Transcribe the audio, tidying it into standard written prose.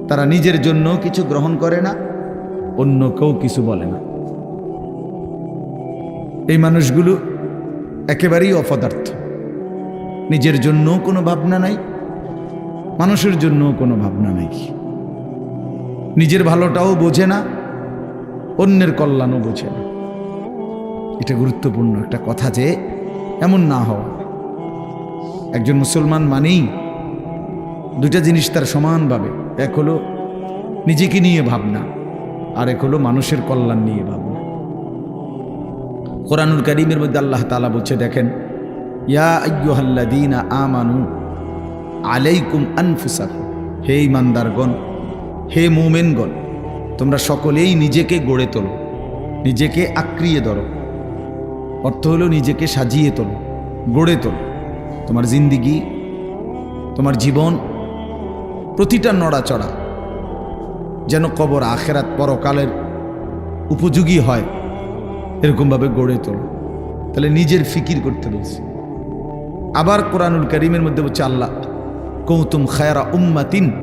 তারা নিজের জন্য কিছু গ্রহণ করে না, অন্য কেউ কিছু বলে না। এই মানুষগুলো একেবারেই অপদার্থ। নিজের জন্য কোনো ভাবনা নাই, মানুষের জন্য কোনো ভাবনা নাই। নিজের ভালোটাও বোঝে না, অন্যের কল্যাণও বোঝে না। এটা গুরুত্বপূর্ণ একটা কথা যে এমন না হওয়া। একজন মুসলমান মানেই দুইটা জিনিস তার সমানভাবে, এক হলো নিজেকে নিয়ে ভাবনা, আর এক হলো মানুষের কল্যাণ নিয়ে ভাবনা। কোরআনুল কারীমের মধ্যে আল্লাহ তাআলা বলছে, দেখেন, ইয়া আইয়ুহাল্লাযীনা আমানু আলাইকুম আনফুসাকুম, হে ঈমানদারগণ, হে মুমিনগণ, তোমরা সকলেই নিজেকে গড়ে তোলো, নিজেকে আঁকড়িয়ে ধরো। অর্থ হলো নিজেকে সাজিয়ে তোলো, গড়ে তোলো। তোমার জিন্দিগি, তোমার জীবন, প্রতিটা নড়াচড়া যেন কবর, আখেরাত, পরকালের উপযোগী হয়, এরকমভাবে গড়ে তোলো। তাহলে নিজের ফিকির করতে বলছে। আবার কোরআনুল কারীমের মধ্যে বলছে আল্লাহ, কুনতুম খায়রা উম্মাতিন